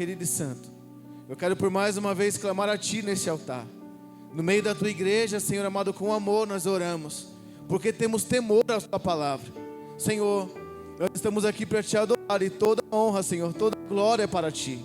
querido e santo, eu quero por mais uma vez clamar a Ti nesse altar. No meio da Tua igreja, Senhor amado, com amor nós oramos, porque temos temor à Tua palavra. Senhor, nós estamos aqui para Te adorar, e toda honra, Senhor, toda glória é para Ti.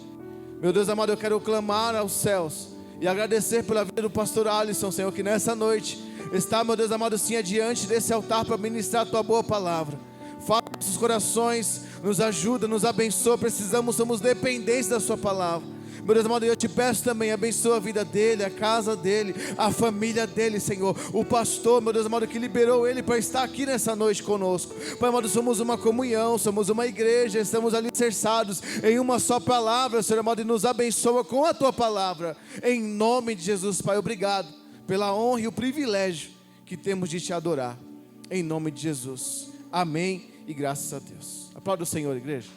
Meu Deus amado, eu quero clamar aos céus e agradecer pela vida do pastor Alisson, Senhor, que nessa noite está, meu Deus amado, sim, adiante desse altar para ministrar a Tua boa palavra. Fala nossos corações, nos ajuda, nos abençoa. Precisamos, somos dependentes da Sua palavra. Meu Deus amado, eu te peço também, abençoa a vida dele, a casa dele, a família dele, Senhor. O pastor, meu Deus amado, que liberou ele para estar aqui nessa noite conosco. Pai amado, somos uma comunhão, somos uma igreja, estamos alicerçados em uma só palavra, Senhor amado, e nos abençoa com a Tua palavra. Em nome de Jesus, Pai, obrigado pela honra e o privilégio que temos de Te adorar. Em nome de Jesus. Amém e graças a Deus. Aplauda o Senhor, igreja.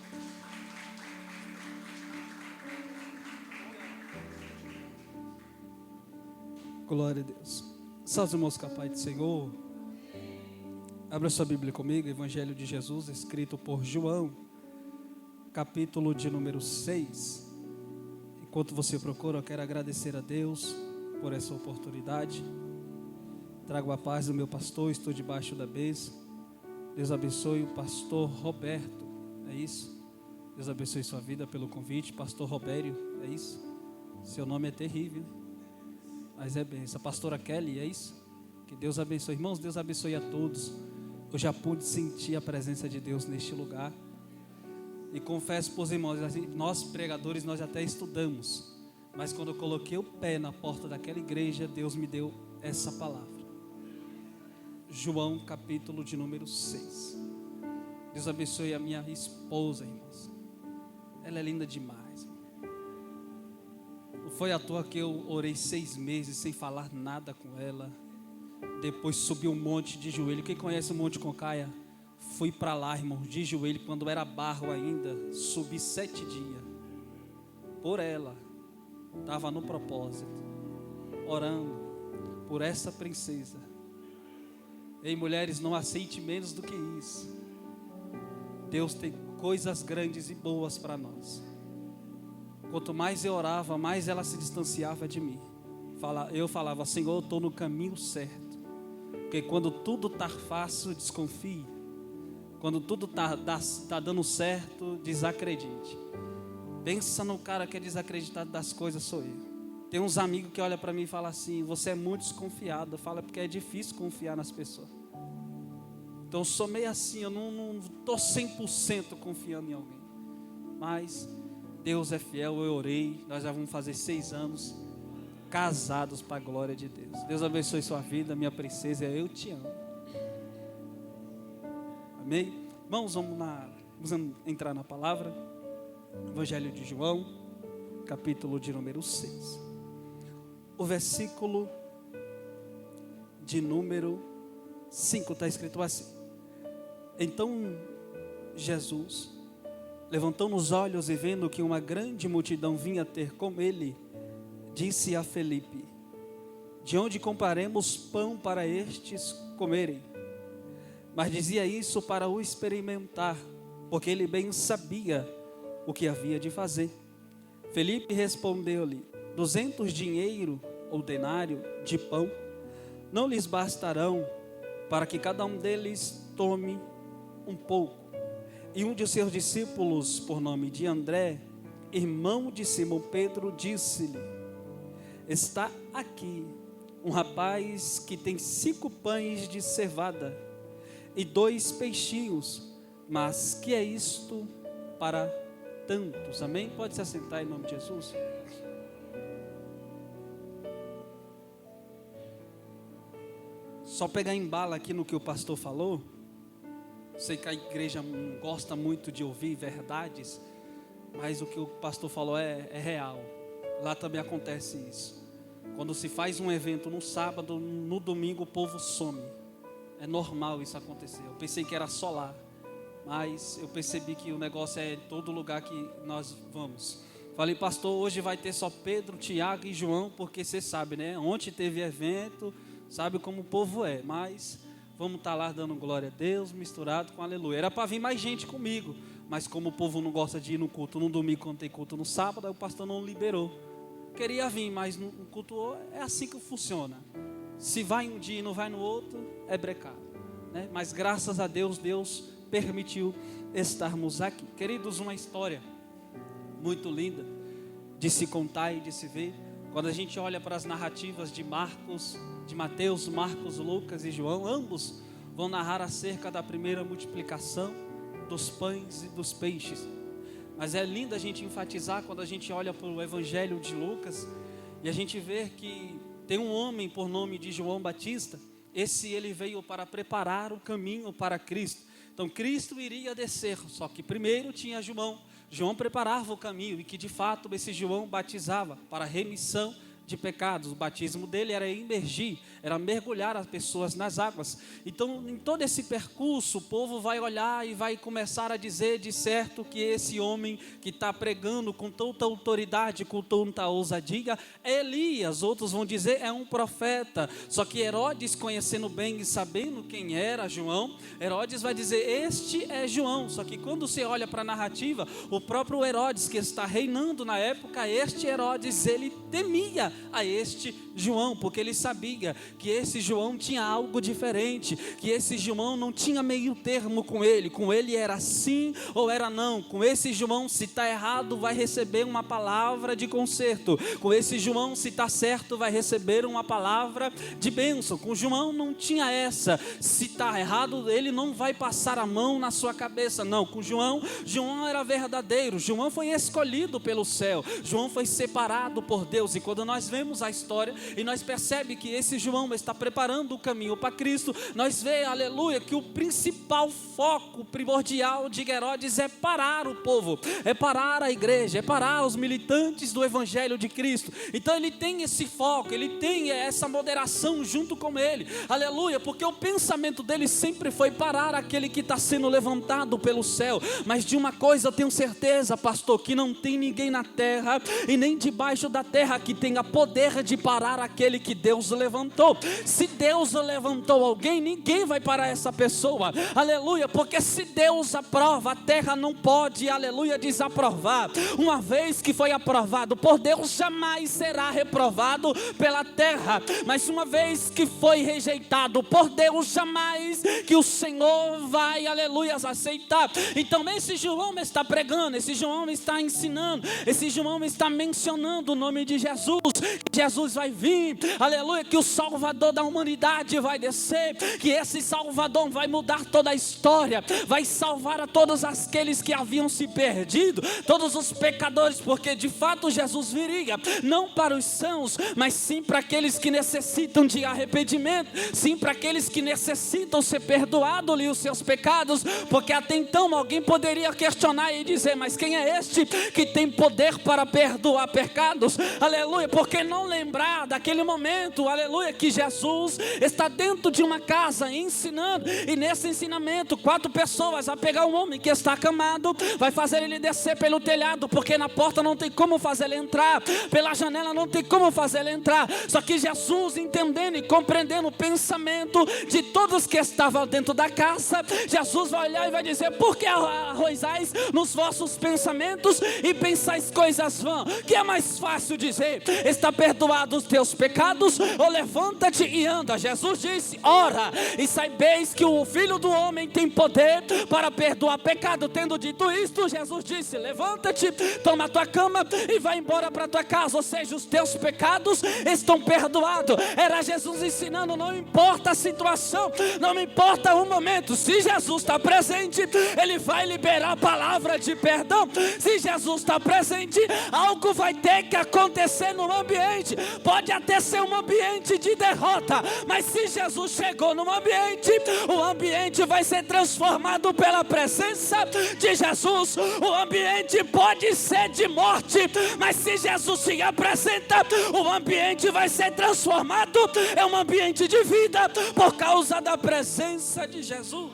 Glória a Deus. Salve, irmãos, com a paz do Senhor. Abra sua Bíblia comigo, Evangelho de Jesus, escrito por João, capítulo de número 6. Enquanto você procura, eu quero agradecer a Deus por essa oportunidade. Trago a paz do meu pastor, estou debaixo da bênção. Deus abençoe o pastor Roberto, é isso? Deus abençoe sua vida pelo convite. Pastor Robério, é isso? Seu nome é terrível, mas é bênção. Pastora Kelly, é isso? Que Deus abençoe. Irmãos, Deus abençoe a todos. Eu já pude sentir a presença de Deus neste lugar. E confesso para os irmãos, nós pregadores, nós até estudamos. Mas quando eu coloquei o pé na porta daquela igreja, Deus me deu essa palavra. João, capítulo de número 6. Deus abençoe a minha esposa, irmãos. Ela é linda demais. Não foi à toa que eu orei 6 meses sem falar nada com ela. Depois subi um monte de joelho. Quem conhece o Monte Concaia? Fui para lá, irmão, de joelho, quando era barro ainda. Subi 7 dias. Por ela. Estava no propósito. Orando por essa princesa. Ei, mulheres, não aceite menos do que isso. Deus tem coisas grandes e boas para nós. Quanto mais eu orava, mais ela se distanciava de mim. Eu falava, Senhor, eu estou no caminho certo. Porque quando tudo está fácil, desconfie. Quando tudo está dando certo, desacredite. Pensa no cara que é desacreditado das coisas, sou eu. Tem uns amigos que olham para mim e falam assim, você é muito desconfiado. Fala porque é difícil confiar nas pessoas. Então eu sou meio assim, eu não estou 100% confiando em alguém. Mas Deus é fiel, eu orei, nós já vamos fazer 6 anos casados para a glória de Deus. Deus abençoe sua vida, minha princesa, eu te amo. Amém? Irmãos, vamos entrar na palavra. Evangelho de João, capítulo de número 6. O versículo de número 5 está escrito assim: Então Jesus, levantando os olhos e vendo que uma grande multidão vinha ter com ele, disse a Felipe: De onde compraremos pão para estes comerem? Mas dizia isso para o experimentar, porque ele bem sabia o que havia de fazer. Felipe respondeu-lhe: 200 dinheiro ou denário de pão não lhes bastarão para que cada um deles tome um pouco. E um de seus discípulos, por nome de André, irmão de Simão Pedro, disse-lhe: Está aqui um rapaz que tem 5 pães de cevada e 2 peixinhos, mas que é isto para tantos? Amém? Pode se assentar em nome de Jesus. Só pegar em bala aqui no que o pastor falou. Sei que a igreja não gosta muito de ouvir verdades, mas o que o pastor falou é real. Lá também acontece isso. Quando se faz um evento no sábado, no domingo o povo some. É normal isso acontecer. Eu pensei que era só lá, mas eu percebi que o negócio é em todo lugar que nós vamos. Falei, pastor, hoje vai ter só Pedro, Tiago e João, porque você sabe, né? Ontem teve evento, sabe como o povo é, mas vamos estar lá dando glória a Deus, misturado com aleluia. Era para vir mais gente comigo, mas como o povo não gosta de ir no culto no domingo, quando tem culto no sábado, aí o pastor não liberou. Queria vir, mas no culto é assim que funciona. Se vai um dia e não vai no outro, é brecado, né? Mas graças a Deus, Deus permitiu estarmos aqui. Queridos, uma história muito linda de se contar e de se ver. Quando a gente olha para as narrativas de Mateus, Marcos, Lucas e João, ambos vão narrar acerca da primeira multiplicação dos pães e dos peixes. Mas é lindo a gente enfatizar quando a gente olha para o Evangelho de Lucas e a gente vê que tem um homem por nome de João Batista. Ele veio para preparar o caminho para Cristo. Então Cristo iria descer, só que primeiro tinha João. João preparava o caminho e que de fato esse João batizava para remissão de pecados. O batismo dele era imergir, era mergulhar as pessoas nas águas. Então, em todo esse percurso, o povo vai olhar e vai começar a dizer de certo que esse homem que está pregando com tanta autoridade, com tanta ousadia, é Elias. Outros vão dizer é um profeta. Só que Herodes, conhecendo bem e sabendo quem era João, Herodes vai dizer, este é João. Só que quando você olha para a narrativa, o próprio Herodes que está reinando na época, este Herodes, ele temia a este João, porque ele sabia que esse João tinha algo diferente, que esse João não tinha meio termo com ele era sim ou era não. Com esse João, se está errado, vai receber uma palavra de conserto. Com esse João, se está certo, vai receber uma palavra de bênção. Com João não tinha essa, se está errado, ele não vai passar a mão na sua cabeça, não. Com João era verdadeiro, João foi escolhido pelo céu, João foi separado por Deus. E quando nós vemos a história e nós percebemos que esse João está preparando o caminho para Cristo, nós vemos, aleluia, que o principal foco primordial de Herodes é parar o povo, é parar a igreja, é parar os militantes do Evangelho de Cristo. Então ele tem esse foco, ele tem essa moderação junto com ele, aleluia, porque o pensamento dele sempre foi parar aquele que está sendo levantado pelo céu. Mas de uma coisa eu tenho certeza, pastor, que não tem ninguém na terra e nem debaixo da terra que tenha poder de parar aquele que Deus levantou. Se Deus levantou alguém, ninguém vai parar essa pessoa, aleluia, porque se Deus aprova, a terra não pode, aleluia, desaprovar. Uma vez que foi aprovado por Deus, jamais será reprovado pela terra. Mas uma vez que foi rejeitado por Deus, jamais que o Senhor vai, aleluia, aceitar. Então esse João está pregando, esse João está ensinando, esse João está mencionando o nome de Jesus. Jesus vai vir, aleluia, que o Salvador da humanidade vai descer, que esse Salvador vai mudar toda a história, vai salvar a todos aqueles que haviam se perdido, todos os pecadores, porque de fato Jesus viria, não para os sãos, mas sim para aqueles que necessitam de arrependimento, sim para aqueles que necessitam ser perdoados os seus pecados, porque até então alguém poderia questionar e dizer, mas quem é este que tem poder para perdoar pecados? Aleluia, porque não lembrar daquele momento, aleluia, que Jesus está dentro de uma casa ensinando, e nesse ensinamento 4 pessoas vai pegar um homem que está acamado, vai fazer ele descer pelo telhado, porque na porta não tem como fazer ele entrar, pela janela não tem como fazer ele entrar. Só que Jesus, entendendo e compreendendo o pensamento de todos que estavam dentro da casa, Jesus vai olhar e vai dizer, por que arrojais nos vossos pensamentos e pensais coisas vãs? Que é mais fácil dizer, está perdoado os teus pecados, ou levanta-te e anda? Jesus disse, ora, e saibeis que o Filho do Homem tem poder para perdoar pecado. Tendo dito isto, Jesus disse, levanta-te, toma a tua cama e vai embora para a tua casa. Ou seja, os teus pecados estão perdoados. Era Jesus ensinando, não importa a situação, não importa o momento, se Jesus está presente, Ele vai liberar a palavra de perdão. Se Jesus está presente, algo vai ter que acontecer no ambiente. Pode até ser um ambiente de derrota, mas se Jesus chegou no ambiente, o ambiente vai ser transformado pela presença de Jesus. O ambiente pode ser de morte, mas se Jesus se apresenta, o ambiente vai ser transformado. É um ambiente de vida por causa da presença de Jesus.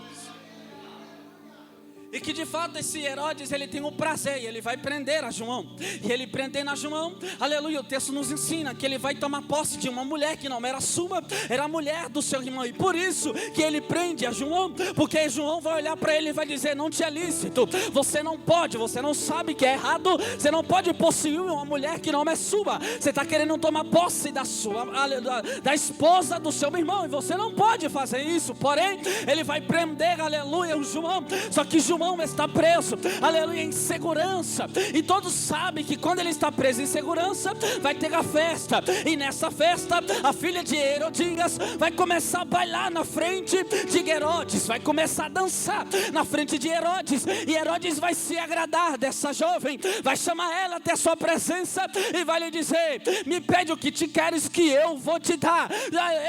E que de fato esse Herodes, ele tem o prazer, e ele vai prender a João. E ele prendendo a João, aleluia, o texto nos ensina que ele vai tomar posse de uma mulher que não era sua, era a mulher do seu irmão. E por isso que ele prende a João, porque João vai olhar para ele e vai dizer: não te é lícito, você não pode, você não sabe que é errado, você não pode possuir uma mulher que não é sua. Você está querendo tomar posse da esposa do seu irmão, e você não pode fazer isso. Porém, ele vai prender, aleluia, o João. Só que João está preso, aleluia, em segurança. E todos sabem que quando ele está preso em segurança, vai ter a festa. E nessa festa, a filha de Herodias vai começar a bailar na frente de Herodes, vai começar a dançar na frente de Herodes. E Herodes vai se agradar dessa jovem, vai chamar ela até a sua presença e vai lhe dizer: me pede o que te queres que eu vou te dar.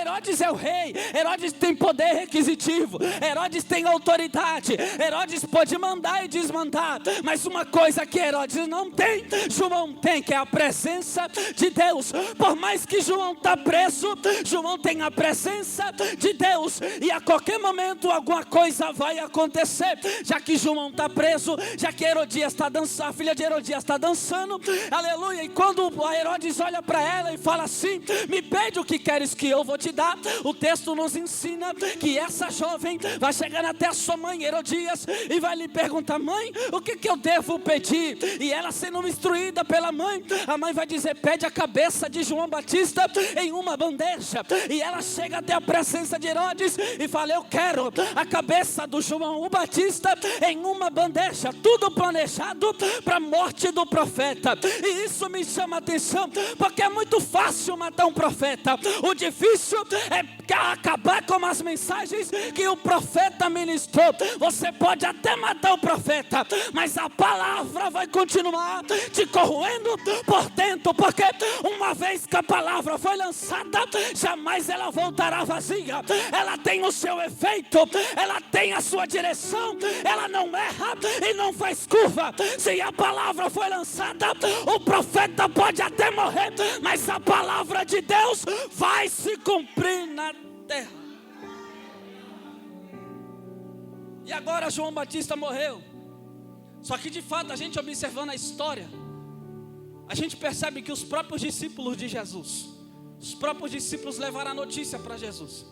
Herodes é o rei, Herodes tem poder requisitivo, Herodes tem autoridade, Herodes pode mandar e desmandar. Mas uma coisa que Herodes não tem, João tem, que é a presença de Deus. Por mais que João está preso, João tem a presença de Deus. E a qualquer momento alguma coisa vai acontecer. Já que João está preso, já que Herodias está dançando, a filha de Herodias está dançando, aleluia. E quando Herodes olha para ela e fala assim: me pede o que queres que eu vou te dar, o texto nos ensina que essa jovem vai chegar até a sua mãe Herodias e vai lhe perguntar: mãe, o que eu devo pedir? E ela, sendo instruída pela mãe, a mãe vai dizer: pede a cabeça de João Batista em uma bandeja. E ela chega até a presença de Herodes e fala: eu quero a cabeça do João o Batista em uma bandeja. Tudo planejado para a morte do profeta. E isso me chama a atenção, porque é muito fácil matar um profeta. O difícil é acabar com as mensagens que o profeta ministrou. Você pode até matar o profeta, mas a palavra vai continuar te corroendo por dentro, porque uma vez que a palavra foi lançada, jamais ela voltará vazia. Ela tem o seu efeito, ela tem a sua direção, ela não erra e não faz curva. Se a palavra foi lançada, o profeta pode até morrer, mas a palavra de Deus vai se cumprir na terra. E agora João Batista morreu. Só que de fato, a gente observando a história, a gente percebe que os próprios discípulos de Jesus, os próprios discípulos levaram a notícia para Jesus.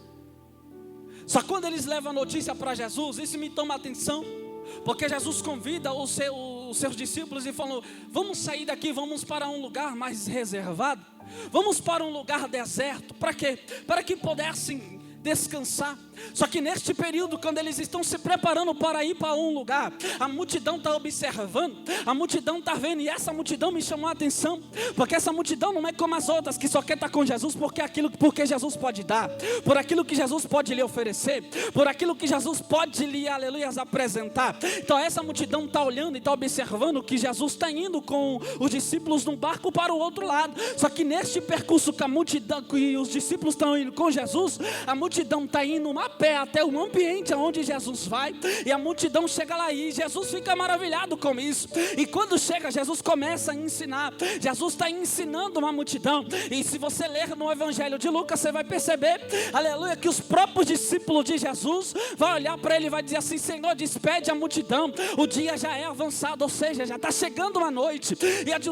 Só que quando eles levam a notícia para Jesus, isso me toma atenção, porque Jesus convida os seus discípulos e falou: vamos sair daqui, vamos para um lugar mais reservado, vamos para um lugar deserto. Para quê? Para que pudessem descansar. Só que neste período, quando eles estão se preparando para ir para um lugar, a multidão está observando, a multidão está vendo. E essa multidão me chamou a atenção, porque essa multidão não é como as outras, que só quer estar com Jesus porque Jesus pode dar, por aquilo que Jesus pode lhe oferecer, por aquilo que Jesus pode lhe, aleluia, apresentar. Então essa multidão está olhando e está observando que Jesus está indo com os discípulos num barco para o outro lado. Só que neste percurso que a multidão, que os discípulos estão indo com Jesus, a multidão está indo a pé até o ambiente onde Jesus vai, e a multidão chega lá e Jesus fica maravilhado com isso. E quando chega, Jesus começa a ensinar. Jesus está ensinando uma multidão. E se você ler no Evangelho de Lucas, você vai perceber, aleluia, que os próprios discípulos de Jesus vão olhar para ele e vai dizer assim: Senhor, despede a multidão, o dia já é avançado, ou seja, já está chegando uma noite,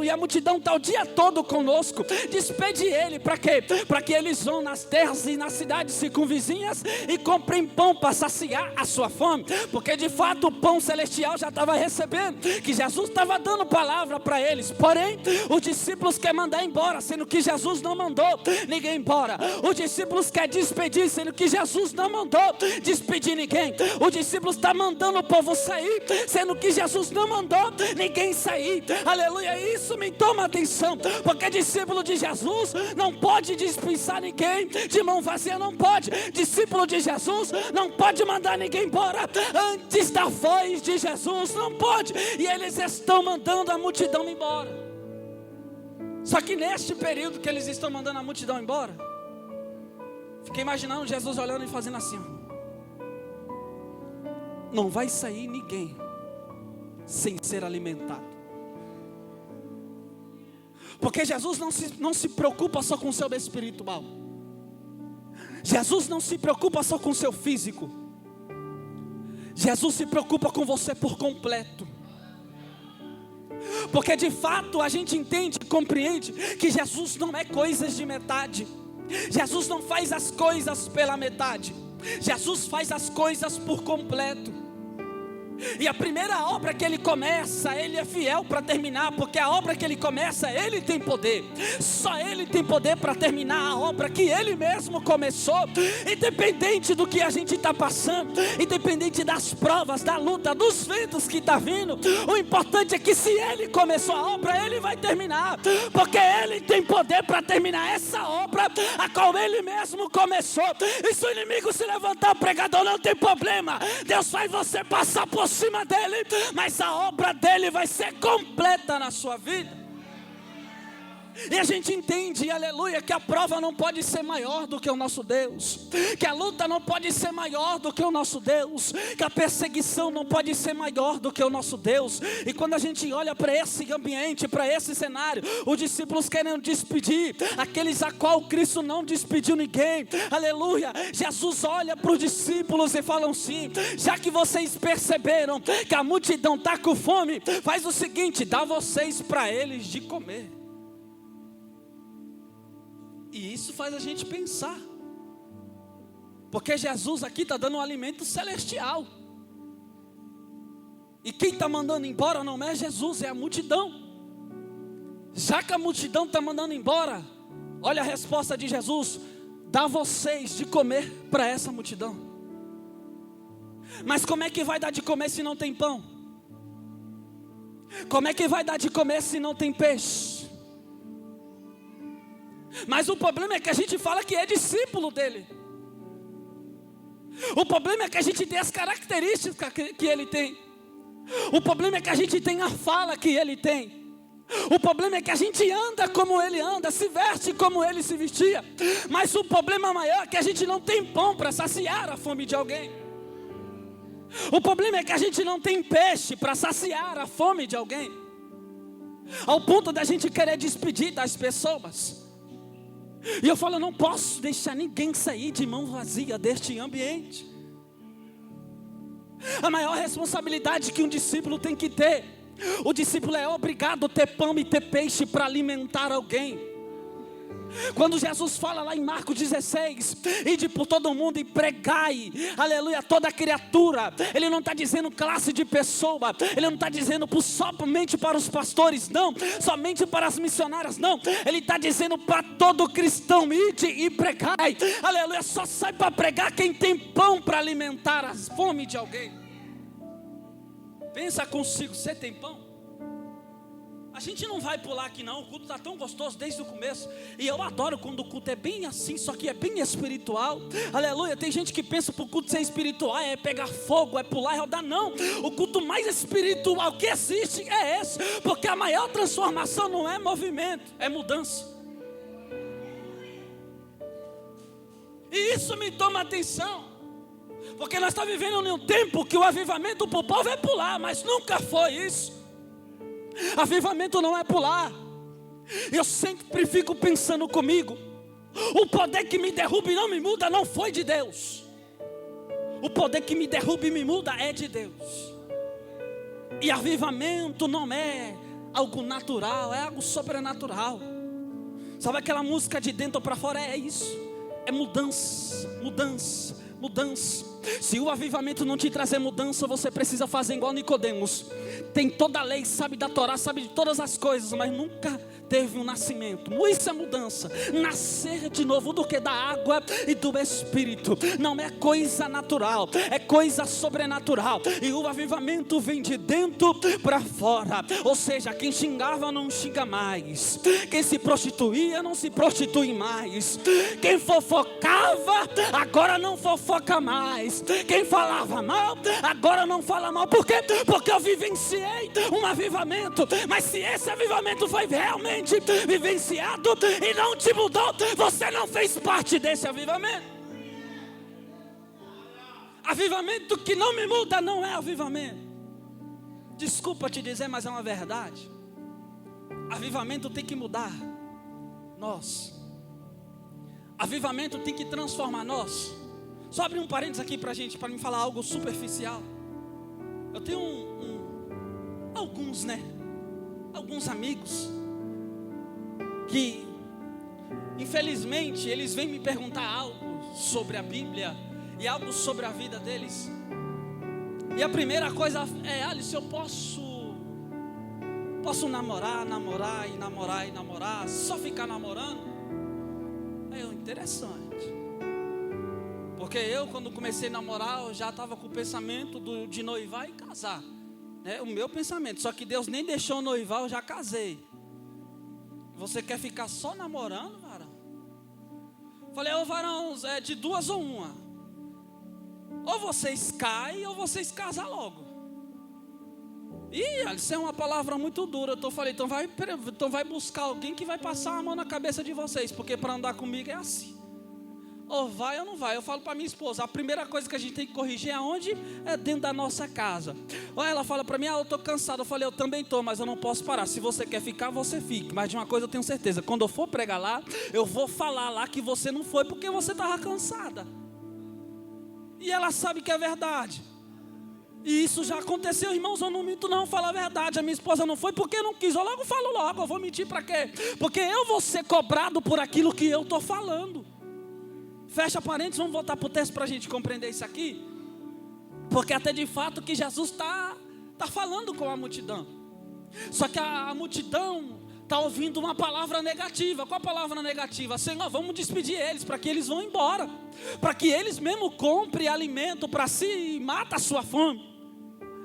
e a multidão está o dia todo conosco. Despede ele, para quê? Para que eles vão nas terras e nas cidades circunvizinhas e comprem pão para saciar a sua fome, porque de fato o pão celestial já estava recebendo, que Jesus estava dando palavra para eles. Porém, os discípulos querem mandar embora, sendo que Jesus não mandou ninguém embora. Os discípulos querem despedir, sendo que Jesus não mandou despedir ninguém. Os discípulos estão mandando o povo sair, sendo que Jesus não mandou ninguém sair. Aleluia, isso me toma atenção, porque discípulo de Jesus não pode dispensar ninguém de mão vazia, não pode. Discípulo de Jesus não pode mandar ninguém embora antes da voz de Jesus, não pode. E eles estão mandando a multidão embora. Só que neste período que eles estão mandando a multidão embora, fiquei imaginando Jesus olhando e fazendo assim: não vai sair ninguém sem ser alimentado. Porque Jesus não se preocupa só com o seu espiritual. Jesus não se preocupa só com o seu físico. Jesus se preocupa com você por completo. Porque de fato a gente entende e compreende que Jesus não é coisas de metade. Jesus não faz as coisas pela metade. Jesus faz as coisas por completo. E a primeira obra que Ele começa, Ele é fiel para terminar. Porque a obra que Ele começa, Ele tem poder. Só Ele tem poder para terminar a obra que Ele mesmo começou. Independente do que a gente está passando, independente das provas, da luta, dos ventos que está vindo, o importante é que se Ele começou a obra, Ele vai terminar. Porque Ele tem poder para terminar essa obra a qual Ele mesmo começou. E se o inimigo se levantar, o pregador, não tem problema. Deus faz você passar por cima dele, mas a obra dele vai ser completa na sua vida. E a gente entende, aleluia, que a prova não pode ser maior do que o nosso Deus, que a luta não pode ser maior do que o nosso Deus, que a perseguição não pode ser maior do que o nosso Deus. E quando a gente olha para esse ambiente, para esse cenário, os discípulos querem despedir aqueles a qual Cristo não despediu ninguém, aleluia. Jesus olha para os discípulos e fala assim: já que vocês perceberam que a multidão está com fome, faz o seguinte, dá vocês para eles de comer. E isso faz a gente pensar, porque Jesus aqui está dando um alimento celestial. E quem está mandando embora não é Jesus, é a multidão. Já que a multidão está mandando embora, olha a resposta de Jesus: dá vocês de comer para essa multidão. Mas como é que vai dar de comer se não tem pão? Como é que vai dar de comer se não tem peixe? Mas o problema é que a gente fala que é discípulo dele. O problema é que a gente tem as características que ele tem. O problema é que a gente tem a fala que ele tem. O problema é que a gente anda como ele anda, se veste como ele se vestia. Mas o problema maior é que a gente não tem pão para saciar a fome de alguém. O problema é que a gente não tem peixe para saciar a fome de alguém, ao ponto da gente querer despedir das pessoas. E eu falo, não posso deixar ninguém sair de mão vazia deste ambiente. A maior responsabilidade que um discípulo tem que ter, o discípulo é obrigado a ter pão e ter peixe para alimentar alguém. Quando Jesus fala lá em Marcos 16, ide por todo mundo e pregai, aleluia, toda criatura. Ele não está dizendo classe de pessoa, ele não está dizendo somente para os pastores, não, somente para as missionárias, não. Ele está dizendo para todo cristão, ide e pregai, aleluia. Só sai para pregar quem tem pão para alimentar a fome de alguém. Pensa consigo, você tem pão? A gente não vai pular aqui não, o culto está tão gostoso desde o começo. E eu adoro quando o culto é bem assim, só que é bem espiritual. Aleluia, tem gente que pensa para o culto ser espiritual é pegar fogo, é pular e rodar. Não, o culto mais espiritual que existe é esse. Porque a maior transformação não é movimento, é mudança. E isso me toma atenção, porque nós estamos vivendo em um tempo que o avivamento para o povo é pular, mas nunca foi isso. Avivamento não é pular. Eu sempre fico pensando comigo, o poder que me derruba e não me muda não foi de Deus. O poder que me derruba e me muda é de Deus. E avivamento não é algo natural, é algo sobrenatural. Sabe aquela música de dentro para fora? É isso, é mudança, mudança, mudança. Se o avivamento não te trazer mudança, você precisa fazer igual Nicodemos. Tem toda a lei, sabe da Torá, sabe de todas as coisas, mas nunca teve um nascimento. Isso é mudança. Nascer de novo do que da água e do Espírito. Não é coisa natural, é coisa sobrenatural. E o avivamento vem de dentro para fora. Ou seja, quem xingava não xinga mais. Quem se prostituía não se prostitui mais. Quem fofocava agora não fofoca mais. Quem falava mal agora não fala mal. Por quê? Porque eu vivenciei um avivamento. Mas se esse avivamento foi realmente vivenciado e não te mudou, você não fez parte desse avivamento. Avivamento que não me muda não é avivamento. Desculpa te dizer, mas é uma verdade. Avivamento tem que mudar nós. Avivamento tem que transformar nós. Só abrir um parênteses aqui para gente, para me falar algo superficial. Eu tenho alguns amigos que, infelizmente, eles vêm me perguntar algo sobre a Bíblia e algo sobre a vida deles. E a primeira coisa é: Alice, eu posso namorar, só ficar namorando? Aí eu, interessante. Porque eu, quando comecei a namorar, eu já estava com o pensamento de noivar e casar, né? O meu pensamento. Só que Deus nem deixou eu noivar, eu já casei. Você quer ficar só namorando, varão? Falei, ô varão, é de duas ou uma. Ou vocês caem, ou vocês casam logo. Ih, isso é uma palavra muito dura. Eu falei, então vai buscar alguém que vai passar a mão na cabeça de vocês, porque para andar comigo é assim. Ou vai ou não vai. Eu falo para minha esposa, a primeira coisa que a gente tem que corrigir é onde? É dentro da nossa casa. Ou ela fala para mim, eu estou cansado. Eu falei, eu também estou, mas eu não posso parar. Se você quer ficar, você fique. Mas de uma coisa eu tenho certeza, quando eu for pregar lá, eu vou falar lá que você não foi porque você estava cansada. E ela sabe que é verdade. E isso já aconteceu, irmãos, eu não minto não, falo a verdade. A minha esposa não foi porque não quis. Eu logo falo logo, eu vou mentir para quê? Porque eu vou ser cobrado por aquilo que eu estou falando. Fecha parênteses, vamos voltar para o texto para a gente compreender isso aqui. Porque até de fato que Jesus está falando com a multidão. Só que a multidão está ouvindo uma palavra negativa. Qual a palavra negativa? Senhor, vamos despedir eles para que eles vão embora. Para que eles mesmo comprem alimento para si e matem a sua fome.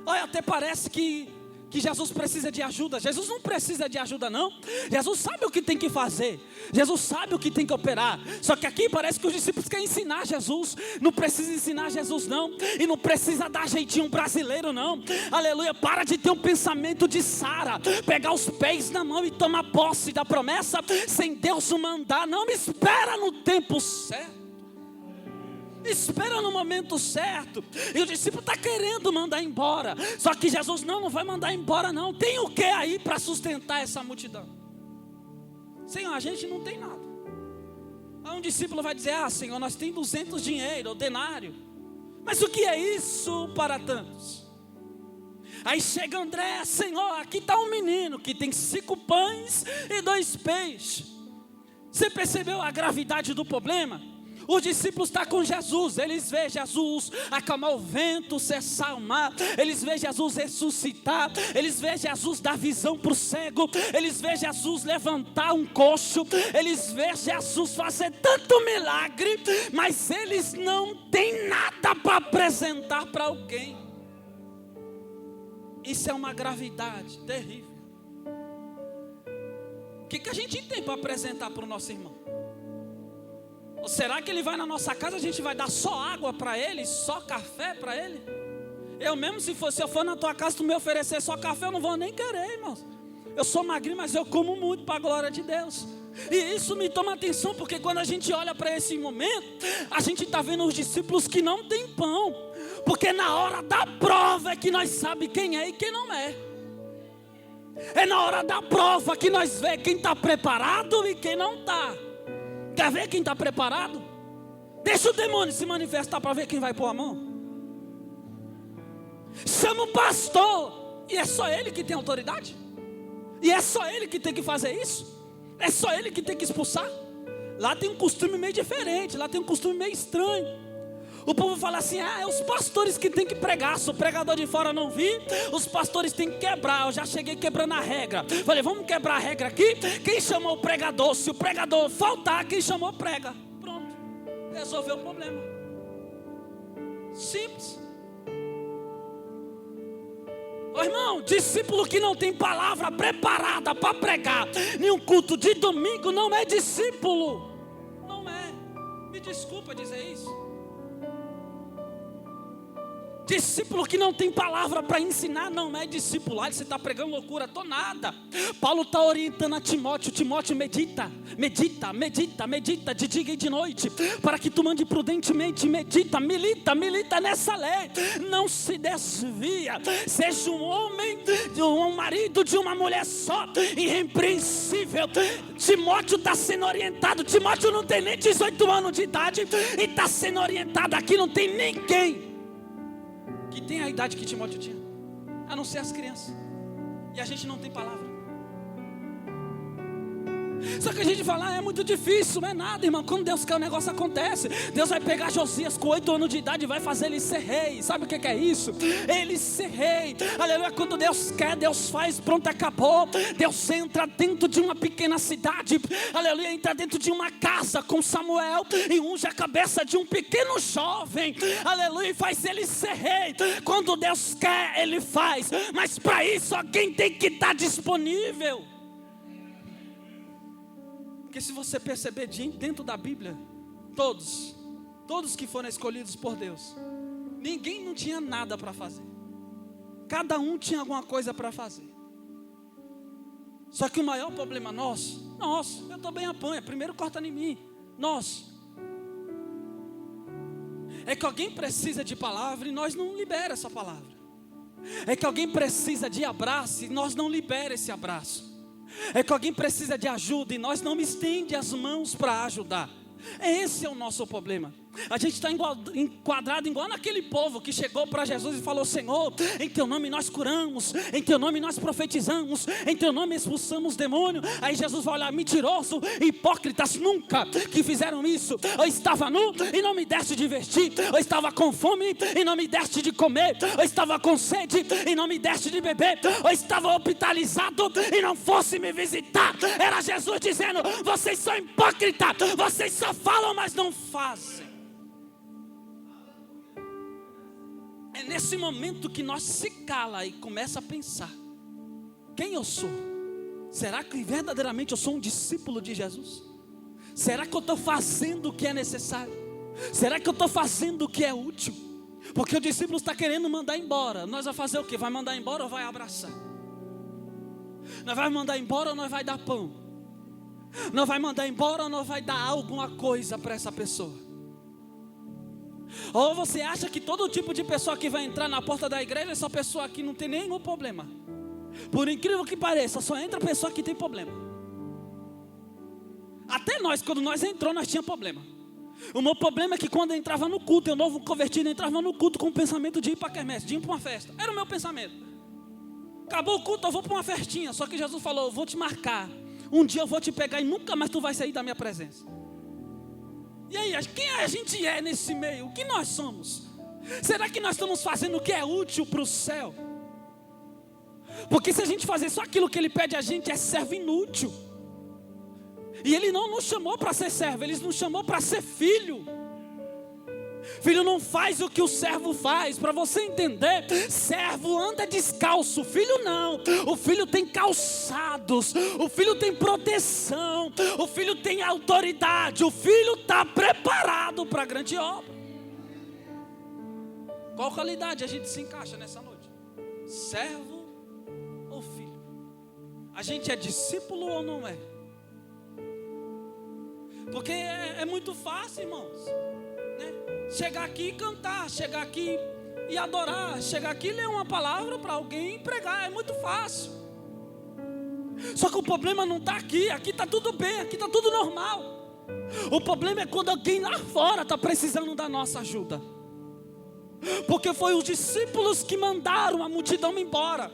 Olha, até parece que Jesus precisa de ajuda. Jesus não precisa de ajuda não. Jesus sabe o que tem que fazer. Jesus sabe o que tem que operar. Só que aqui parece que os discípulos querem ensinar Jesus. Não precisa ensinar Jesus não. E não precisa dar jeitinho brasileiro não. Aleluia, para de ter um pensamento de Sara. Pegar os pés na mão e tomar posse da promessa sem Deus o mandar. Não, me espera no tempo certo. Espera no momento certo. E o discípulo está querendo mandar embora. Só que Jesus não vai mandar embora não. Tem o que aí para sustentar essa multidão? Senhor, a gente não tem nada. Aí um discípulo vai dizer, Senhor, nós temos 200 dinheiro, ou denário. Mas o que é isso para tantos? Aí chega André, Senhor, aqui está um menino que tem 5 pães e 2 peixes. Você percebeu a gravidade do problema? Os discípulos estão com Jesus, eles veem Jesus acalmar o vento, cessar o mar, eles veem Jesus ressuscitar, eles veem Jesus dar visão para o cego, eles veem Jesus levantar um coxo, eles veem Jesus fazer tanto milagre, mas eles não têm nada para apresentar para alguém. Isso é uma gravidade terrível. O que a gente tem para apresentar para o nosso irmão? Ou será que ele vai na nossa casa, a gente vai dar só água para ele, só café para ele? Eu mesmo, se eu for na tua casa, tu me oferecer só café, eu não vou nem querer, irmãos. Eu sou magrinho, mas eu como muito para a glória de Deus. E isso me toma atenção, porque quando a gente olha para esse momento, a gente está vendo os discípulos que não tem pão. Porque na hora da prova é que nós sabemos quem é e quem não é. É na hora da prova que nós vemos quem está preparado e quem não está. Quer ver quem está preparado? Deixa o demônio se manifestar para ver quem vai pôr a mão. Chama o pastor. E é só ele que tem autoridade? E é só ele que tem que fazer isso? É só ele que tem que expulsar? Lá tem um costume meio diferente. Lá tem um costume meio estranho. O povo fala assim, é os pastores que tem que pregar. Se o pregador de fora não vir, os pastores têm que quebrar. Eu já cheguei quebrando a regra. Falei, vamos quebrar a regra aqui? Quem chamou o pregador? Se o pregador faltar, quem chamou prega. Pronto, resolveu o problema. Simples. Ô irmão, discípulo que não tem palavra preparada para pregar em um culto de domingo não é discípulo. Não é. Me desculpa dizer isso. Discípulo que não tem palavra para ensinar não é discipulado. Você está pregando loucura, tô nada. Paulo está orientando a Timóteo. Timóteo, medita de dia e de noite, para que tu mande prudentemente, milita nessa lei, não se desvia, seja um homem, um marido de uma mulher só, irrepreensível. Timóteo está sendo orientado. Timóteo não tem nem 18 anos de idade e está sendo orientado. Aqui não tem ninguém que tem a idade que Timóteo tinha. a não ser as crianças. E a gente não tem palavra. Só que a gente fala, é muito difícil, não é nada, irmão. Quando Deus quer, o negócio acontece. Deus vai pegar Josias com 8 anos de idade e vai fazer ele ser rei. Sabe o que é isso? Ele ser rei. Aleluia, quando Deus quer, Deus faz, pronto, acabou. Deus entra dentro de uma pequena cidade. Aleluia, entra dentro de uma casa com Samuel e unge a cabeça de um pequeno jovem. Aleluia, e faz ele ser rei. Quando Deus quer, Ele faz. Mas para isso alguém tem que estar disponível. Porque se você perceber dentro da Bíblia, todos que foram escolhidos por Deus, ninguém não tinha nada para fazer. Cada um tinha alguma coisa para fazer. Só que o maior problema nosso, eu estou bem apanha, primeiro corta em mim, é que alguém precisa de palavra e nós não libera essa palavra. É que alguém precisa de abraço e nós não libera esse abraço. É que alguém precisa de ajuda e nós não estende as mãos para ajudar. Esse é o nosso problema. A gente está enquadrado igual naquele povo que chegou para Jesus e falou: Senhor, em teu nome nós curamos, em teu nome nós profetizamos, em teu nome expulsamos demônio. Aí Jesus vai olhar: mentiroso, hipócritas, nunca que fizeram isso. Ou estava nu e não me deste de vestir, ou estava com fome e não me deste de comer, ou estava com sede e não me deste de beber, ou estava hospitalizado e não fosse me visitar. Era Jesus dizendo: vocês são hipócritas, vocês só falam, mas não fazem. É nesse momento que nós se cala e começa a pensar: quem eu sou? Será que verdadeiramente eu sou um discípulo de Jesus? Será que eu estou fazendo o que é necessário? Será que eu estou fazendo o que é útil? Porque o discípulo está querendo mandar embora. Nós vamos fazer o quê? Vai mandar embora ou vai abraçar? Nós vai mandar embora ou nós vai dar pão? Nós vai mandar embora ou nós vai dar alguma coisa para essa pessoa? Ou você acha que todo tipo de pessoa que vai entrar na porta da igreja, essa pessoa aqui não tem nenhum problema? Por incrível que pareça, só entra pessoa que tem problema. Até nós, quando nós entramos, nós tínhamos problema. O meu problema é que quando eu entrava no culto, eu novo convertido, entrava no culto com o pensamento de ir para a quermesse, de ir para uma festa. Era o meu pensamento. Acabou o culto, eu vou para uma festinha. Só que Jesus falou: eu vou te marcar. Um dia eu vou te pegar e nunca mais tu vai sair da minha presença. E aí, quem a gente é nesse meio? O que nós somos? Será que nós estamos fazendo o que é útil para o céu? Porque se a gente fazer só aquilo que Ele pede a gente, é servo inútil. E Ele não nos chamou para ser servo, Ele nos chamou para ser filho. Filho não faz o que o servo faz. Para você entender, servo anda descalço, filho não. O filho tem calçados, o filho tem proteção, o filho tem autoridade, o filho está preparado para a grande obra. Qual qualidade a gente se encaixa nessa noite? Servo ou filho? A gente é discípulo ou não é? Porque é muito fácil, irmãos, né? Chegar aqui e cantar, chegar aqui e adorar, chegar aqui e ler uma palavra para alguém e pregar, é muito fácil. Só que o problema não está aqui, aqui está tudo bem, aqui está tudo normal. O problema é quando alguém lá fora está precisando da nossa ajuda. Porque foi os discípulos que mandaram a multidão embora.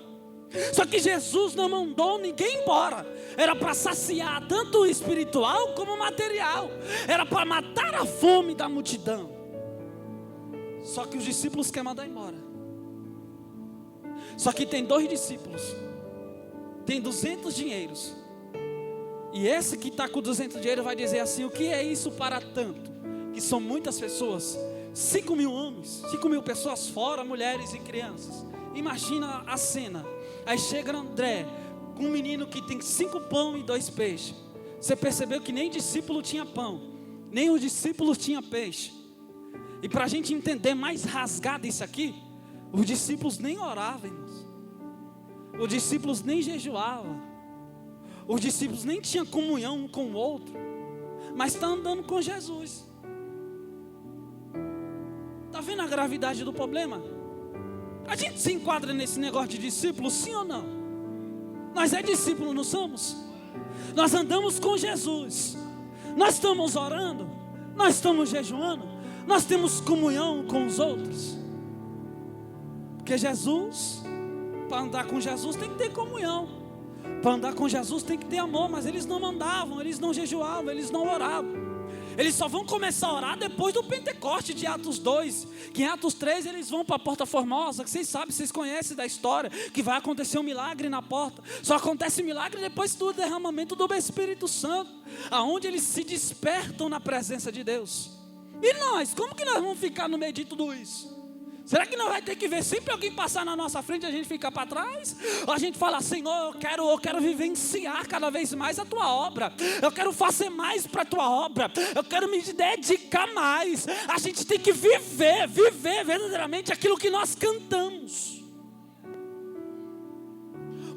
Só que Jesus não mandou ninguém embora. Era para saciar tanto o espiritual como o material. Era para matar a fome da multidão. Só que os discípulos querem mandar embora. Só que tem 2 discípulos. Tem 200 dinheiros. E esse que está com 200 dinheiro vai dizer assim: o que é isso para tanto? Que são muitas pessoas. 5.000 homens, 5.000 pessoas fora, mulheres e crianças. Imagina a cena. Aí chega André com um menino que tem 5 pão e 2 peixes. Você percebeu que nem discípulo tinha pão, nem os discípulos tinham peixe. E para a gente entender mais rasgado isso aqui, os discípulos nem oravam, irmãos. Os discípulos nem jejuavam. Os discípulos nem tinham comunhão um com o outro. Mas está andando com Jesus. Está vendo a gravidade do problema? A gente se enquadra nesse negócio de discípulo, sim ou não? Nós é discípulo, não somos? Nós andamos com Jesus. Nós estamos orando. Nós estamos jejuando. Nós temos comunhão com os outros. Porque Jesus para andar com Jesus tem que ter comunhão. Para andar com Jesus tem que ter amor. Mas eles não andavam, eles não jejuavam, eles não oravam. Eles só vão começar a orar depois do Pentecoste de Atos 2. Que em Atos 3 eles vão para a Porta Formosa. Que vocês sabem, vocês conhecem da história. Que vai acontecer um milagre na porta. Só acontece milagre depois do derramamento do Espírito Santo. Aonde eles se despertam na presença de Deus. E nós? Como que nós vamos ficar no meio de tudo isso? Será que não vai ter que ver sempre alguém passar na nossa frente e a gente ficar para trás? Ou a gente fala, Senhor, eu quero vivenciar cada vez mais a tua obra. Eu quero fazer mais para a tua obra. Eu quero me dedicar mais. A gente tem que viver verdadeiramente aquilo que nós cantamos.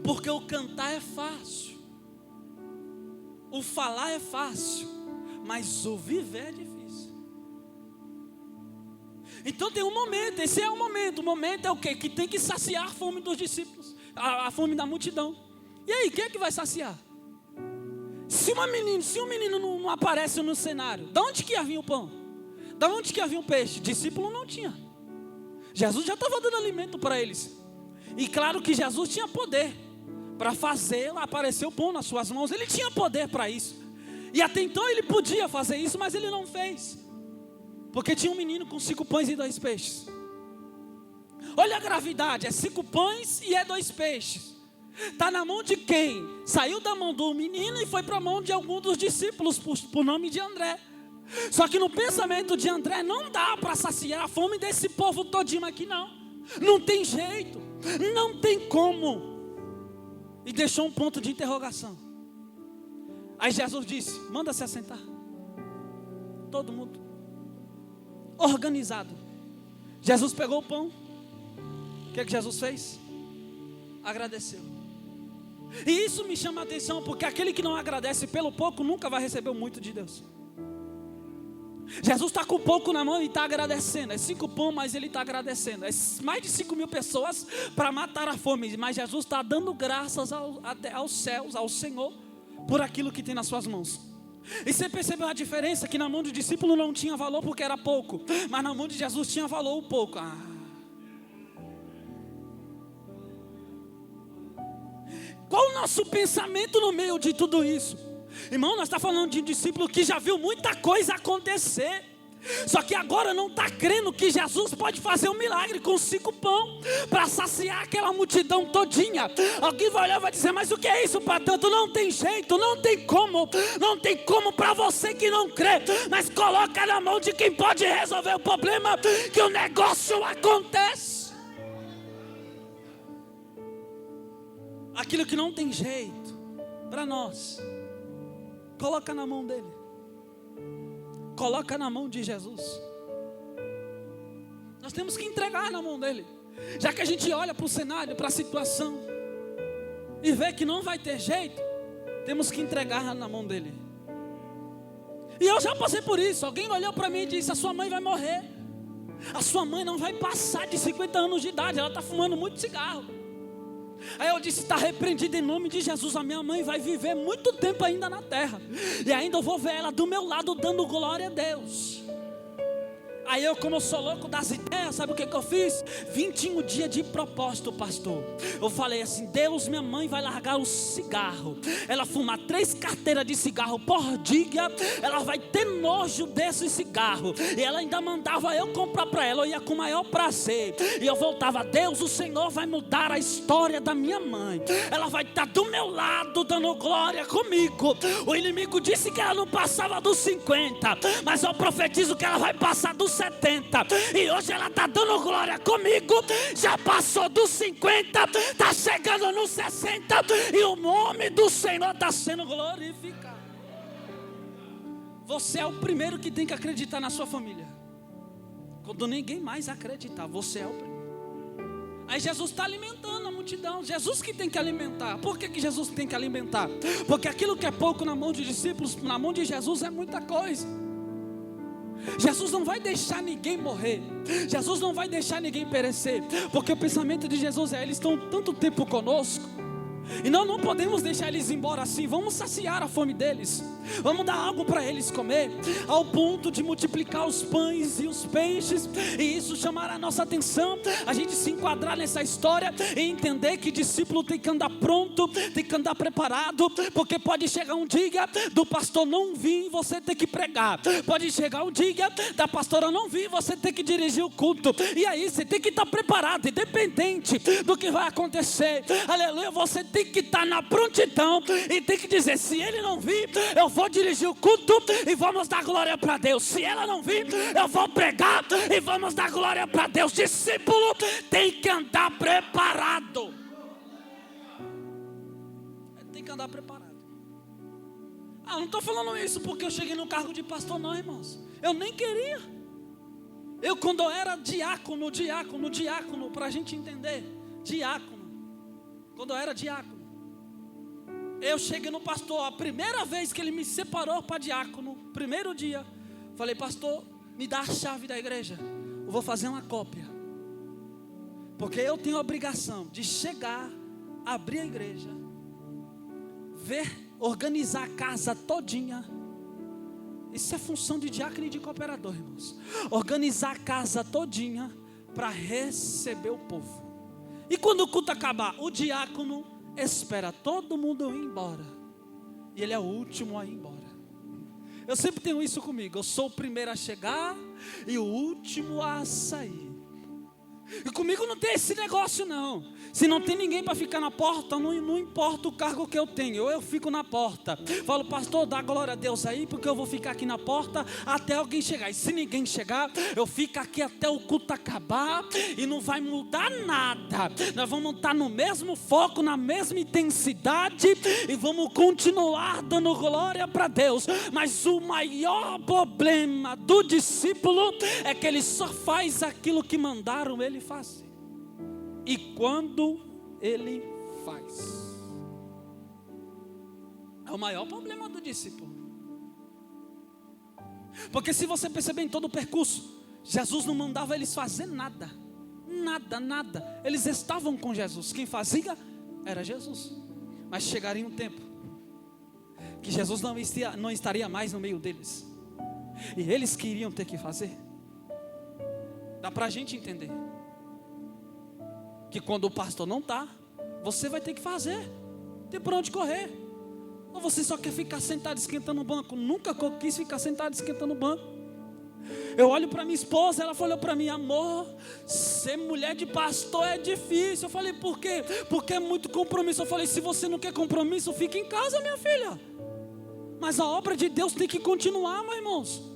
Porque o cantar é fácil. O falar é fácil. Mas o viver é difícil. Então tem um momento, esse é o momento. O momento é o quê? Que tem que saciar a fome dos discípulos, a fome da multidão. E aí, quem é que vai saciar? Se um menino não aparece no cenário, de onde que ia vir o pão? De onde que ia vir o peixe? Discípulo não tinha. Jesus já estava dando alimento para eles. E claro que Jesus tinha poder para fazer aparecer o pão nas suas mãos. Ele tinha poder para isso. E até então ele podia fazer isso, mas ele não fez. Porque tinha um menino com 5 pães e 2 peixes. Olha a gravidade, é 5 pães e 2 peixes. Está na mão de quem? Saiu da mão do menino e foi para a mão de algum dos discípulos, por nome de André. Só que no pensamento de André não dá para saciar a fome desse povo todinho aqui não. Não tem jeito, não tem como. E deixou um ponto de interrogação. Aí Jesus disse, manda se assentar. Todo mundo. Organizado. Jesus pegou o pão. O que Jesus fez? Agradeceu. E isso me chama a atenção, porque aquele que não agradece pelo pouco nunca vai receber muito de Deus. Jesus está com pouco na mão e está agradecendo. É 5 pão, mas ele está agradecendo. É mais de 5.000 pessoas para matar a fome. Mas Jesus está dando graças aos céus, ao Senhor, por aquilo que tem nas suas mãos. E você percebeu a diferença? Que na mão do discípulo não tinha valor porque era pouco, mas na mão de Jesus tinha valor o pouco. Qual o nosso pensamento no meio de tudo isso? Irmão, nós estamos falando de um discípulo que já viu muita coisa acontecer. Só que agora não está crendo que Jesus pode fazer um milagre com 5 pão para saciar aquela multidão todinha. Alguém vai olhar e vai dizer, mas o que é isso para tanto? Não tem jeito, não tem como para você que não crê. Mas coloca na mão de quem pode resolver o problema, que o negócio acontece. Aquilo que não tem jeito para nós, coloca na mão dele. Coloca na mão de Jesus. Nós temos que entregar na mão dele. Já que a gente olha para o cenário, para a situação, e vê que não vai ter jeito, temos que entregar na mão dele. E eu já passei por isso. Alguém olhou para mim e disse, a sua mãe vai morrer. A sua mãe não vai passar de 50 anos de idade, ela está fumando muito cigarro. Aí eu disse, está repreendido em nome de Jesus. A minha mãe vai viver muito tempo ainda na terra. E ainda eu vou ver ela do meu lado dando glória a Deus. Aí eu, como eu sou louco das ideias, sabe o que eu fiz? 21 dias de propósito, pastor. Eu falei assim, Deus, minha mãe vai largar o cigarro. Ela fuma 3 carteiras de cigarro por dia. Ela vai ter nojo desse cigarro. E ela ainda mandava eu comprar para ela. Eu ia com o maior prazer. E eu voltava, Deus, o Senhor vai mudar a história da minha mãe. Ela vai estar do meu lado, dando glória comigo. O inimigo disse que ela não passava dos 50. Mas eu profetizo que ela vai passar dos 70, e hoje ela está dando glória comigo, já passou dos 50, está chegando nos 60, e o nome do Senhor está sendo glorificado. Você é o primeiro que tem que acreditar na sua família, quando ninguém mais acreditar, você é o primeiro. Aí Jesus está alimentando a multidão, Jesus que tem que alimentar. Por que Jesus tem que alimentar? Porque aquilo que é pouco na mão de discípulos, na mão de Jesus é muita coisa. Jesus não vai deixar ninguém morrer. Jesus não vai deixar ninguém perecer. Porque o pensamento de Jesus é, eles estão tanto tempo conosco, E nós não podemos deixar eles embora assim. Vamos saciar a fome deles. Vamos dar algo para eles comer, ao ponto de multiplicar os pães e os peixes. E isso chamará a nossa atenção. A gente se enquadrar nessa história e entender que discípulo tem que andar pronto, tem que andar preparado. Porque pode chegar um dia do pastor não vir e você ter que pregar. Pode chegar um dia da pastora não vir e você ter que dirigir o culto. E aí você tem que estar preparado, independente do que vai acontecer. Aleluia, você tem que estar na prontidão e tem que dizer: se ele não vir, eu vou dirigir o culto e vamos dar glória para Deus. Se ela não vir, eu vou pregar e vamos dar glória para Deus. Discípulo tem que andar preparado. Tem que andar preparado. Não estou falando isso porque eu cheguei no cargo de pastor, não, irmãos. Eu nem queria. Eu, quando eu era diácono, para a gente entender, diácono. Quando eu era diácono, eu cheguei no pastor, a primeira vez que ele me separou para diácono, primeiro dia, falei: pastor, me dá a chave da igreja, eu vou fazer uma cópia, porque eu tenho a obrigação de chegar, abrir a igreja, ver, organizar a casa todinha. Isso é função de diácono e de cooperador, irmãos. Organizar a casa todinha para receber o povo. E quando o culto acabar, o diácono espera todo mundo ir embora. E ele é o último a ir embora. Eu sempre tenho isso comigo. Eu sou o primeiro a chegar e o último a sair. E comigo não tem esse negócio não. Se não tem ninguém para ficar na porta, não importa o cargo que eu tenho, eu fico na porta. Falo: pastor, dá glória a Deus aí, porque eu vou ficar aqui na porta até alguém chegar. E se ninguém chegar, eu fico aqui até o culto acabar. E não vai mudar nada. Nós vamos estar no mesmo foco, na mesma intensidade, e vamos continuar dando glória para Deus. Mas o maior problema do discípulo é que ele só faz aquilo que mandaram ele fazer. E quando ele faz, é o maior problema do discípulo. Porque se você perceber em todo o percurso, Jesus não mandava eles fazer nada. Nada. Eles estavam com Jesus. Quem fazia era Jesus. Mas chegaria um tempo que Jesus não estaria mais no meio deles. E eles queriam ter que fazer. Dá para a gente entender que quando o pastor não está, você vai ter que fazer. Não tem por onde correr. Ou você só quer ficar sentado esquentando o banco? Nunca quis ficar sentado esquentando o banco. Eu olho para minha esposa, ela falou para mim: amor, ser mulher de pastor é difícil. Eu falei: por quê? Porque é muito compromisso. Eu falei: se você não quer compromisso, fica em casa, minha filha. Mas a obra de Deus tem que continuar, meus irmãos.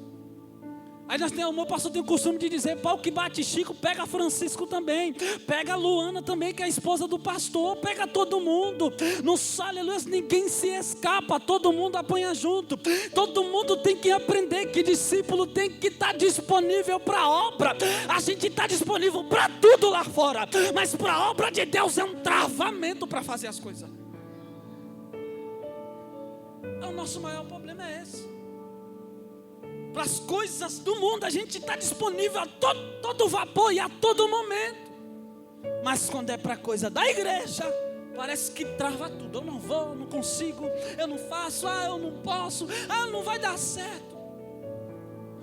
Aí o meu pastor tem o costume de dizer: pau que bate Chico, pega Francisco também, pega a Luana também, que é a esposa do pastor, pega todo mundo. Não sai, aleluia, ninguém se escapa, todo mundo apanha junto. Todo mundo tem que aprender que discípulo tem que estar disponível para a obra. A gente está disponível para tudo lá fora, mas para a obra de Deus é um travamento para fazer as coisas. O nosso maior problema é esse. Para as coisas do mundo a gente está disponível a todo vapor e a todo momento. Mas quando é para a coisa da igreja, parece que trava tudo. Eu não vou, não consigo, eu não faço, eu não posso, não vai dar certo.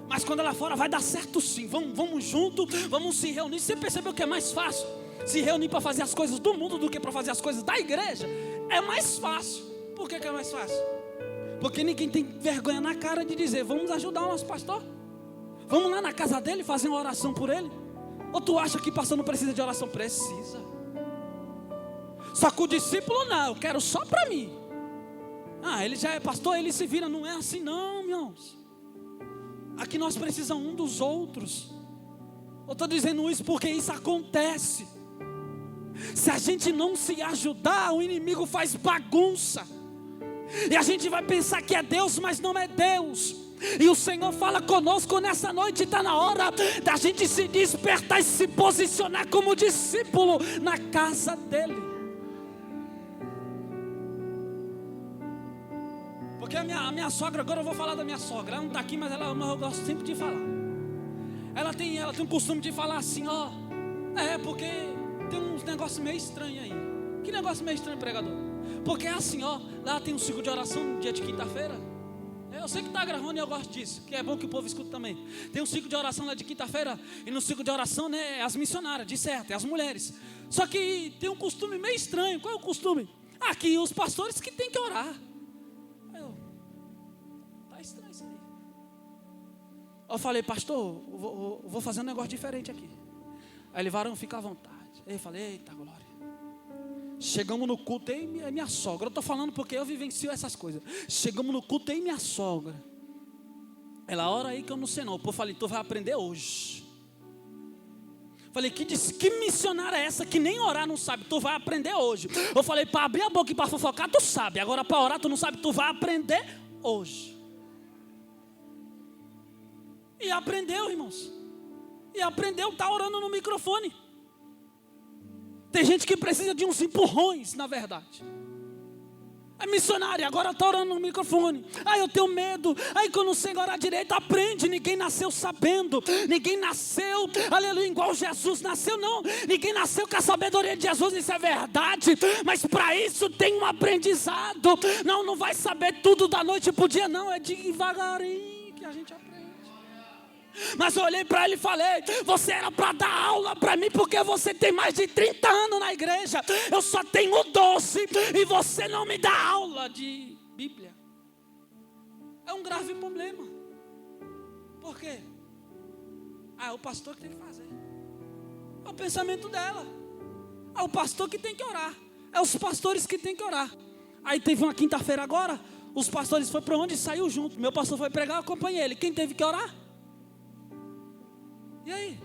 Mas quando lá fora vai dar certo sim. Vamos junto, vamos se reunir. Você percebeu que é mais fácil se reunir para fazer as coisas do mundo do que para fazer as coisas da igreja? É mais fácil. Por que é mais fácil? Porque ninguém tem vergonha na cara de dizer: vamos ajudar o nosso pastor, vamos lá na casa dele fazer uma oração por ele. Ou tu acha que pastor não precisa de oração? Precisa. Só que o discípulo não, eu quero só para mim. Ele já é pastor, ele se vira. Não é assim não, irmãos. Aqui nós precisamos um dos outros. Eu estou dizendo isso porque isso acontece. Se a gente não se ajudar, o inimigo faz bagunça. E a gente vai pensar que é Deus, mas não é Deus. E o Senhor fala conosco nessa noite. Está na hora da gente se despertar e se posicionar como discípulo na casa dele. Porque a minha sogra, agora eu vou falar da minha sogra. Ela não está aqui, mas eu gosto sempre de falar. Ela tem um costume de falar assim: porque tem uns negócios meio estranhos aí. Que negócio meio estranho, pregador? Porque é assim, ó, lá tem um ciclo de oração no dia de quinta-feira. Eu sei que está gravando e eu gosto disso, que é bom que o povo escute também. Tem um ciclo de oração lá de quinta-feira, e no ciclo de oração, né, é as missionárias, de certo, é as mulheres. Só que tem um costume meio estranho. Qual é o costume? Aqui os pastores que tem que orar. Tá estranho isso aí. Eu falei, pastor, vou fazer um negócio diferente aqui. Aí ele, varão, fica à vontade. Aí eu falei, eita glória. Chegamos no culto, e minha sogra. Eu estou falando porque eu vivencio essas coisas. Chegamos no culto, e minha sogra. Ela, ora aí que eu não sei não. O povo falei, tu vai aprender hoje. Falei, que missionária é essa que nem orar não sabe? Tu vai aprender hoje. Eu falei, para abrir a boca e para fofocar tu sabe. Agora para orar tu não sabe, tu vai aprender hoje. E aprendeu, irmãos. E aprendeu, está orando no microfone. Tem gente que precisa de uns empurrões, na verdade. É missionária, agora está orando no microfone. Eu tenho medo. Que eu não sei orar direito. Aprende, ninguém nasceu sabendo. Ninguém nasceu, aleluia, igual Jesus nasceu, não. Ninguém nasceu com a sabedoria de Jesus, isso é verdade. Mas para isso tem um aprendizado. Não vai saber tudo da noite para o dia, não. É devagarinho que a gente aprende. Mas eu olhei para ele e falei, você era para dar aula para mim, porque você tem mais de 30 anos na igreja, eu só tenho 12, e você não me dá aula de Bíblia. É um grave problema. Por quê? É o pastor que tem que fazer. É o pensamento dela. É o pastor que tem que orar. É os pastores que tem que orar. Aí teve uma quinta-feira agora, os pastores foram para onde e saiu junto. Meu pastor foi pregar, eu acompanhei ele. Quem teve que orar? E aí?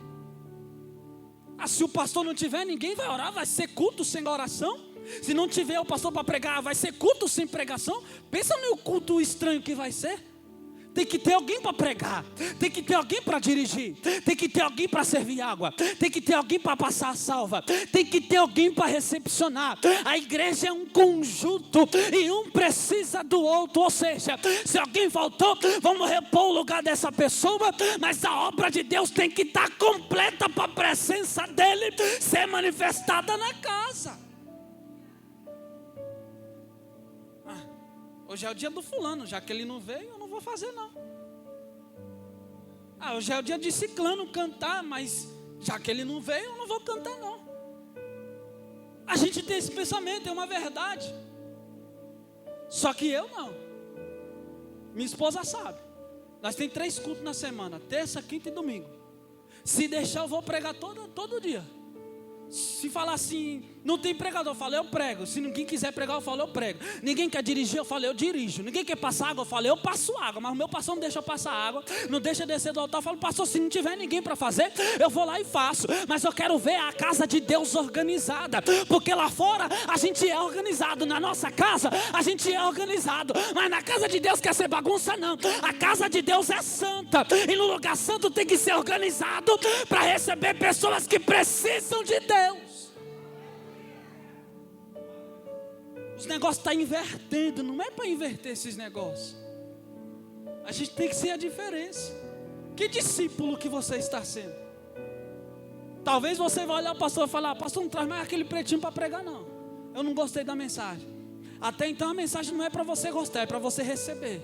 Se o pastor não tiver, ninguém vai orar. Vai ser culto sem oração. Se não tiver o pastor para pregar, vai ser culto sem pregação. Pensa no culto estranho que vai ser. Tem que ter alguém para pregar. Tem que ter alguém para dirigir. Tem que ter alguém para servir água. Tem que ter alguém para passar a salva. Tem que ter alguém para recepcionar. A igreja é um conjunto e um precisa do outro. Ou seja, se alguém faltou, vamos repor o lugar dessa pessoa. Mas a obra de Deus tem que estar completa para a presença dele ser manifestada na casa. Hoje é o dia do fulano, já que ele não veio, eu não vou fazer não. Hoje é o dia de ciclano cantar, mas já que ele não veio, eu não vou cantar não. A gente tem esse pensamento, é uma verdade. Só que eu não. Minha esposa sabe. Nós temos 3 cultos na semana, terça, quinta e domingo. Se deixar eu vou pregar todo dia. Se falar assim, não tem pregador, eu falo, eu prego. Se ninguém quiser pregar, eu falo, eu prego. Ninguém quer dirigir, eu falo, eu dirijo. Ninguém quer passar água, eu falo, eu passo água. Mas o meu pastor não deixa eu passar água, não deixa eu descer do altar. Eu falo, pastor, se não tiver ninguém para fazer, eu vou lá e faço. Mas eu quero ver a casa de Deus organizada. Porque lá fora a gente é organizado. Na nossa casa a gente é organizado. Mas na casa de Deus quer ser bagunça, não. A casa de Deus é santa. E no lugar santo tem que ser organizado para receber pessoas que precisam de Deus. Os negócios estão invertendo. Não é para inverter esses negócios. A gente tem que ser a diferença. Que discípulo que você está sendo? Talvez você vai olhar o pastor e falar, pastor, não traz mais aquele pretinho para pregar não. Eu não gostei da mensagem. Até então a mensagem não é para você gostar, é para você receber.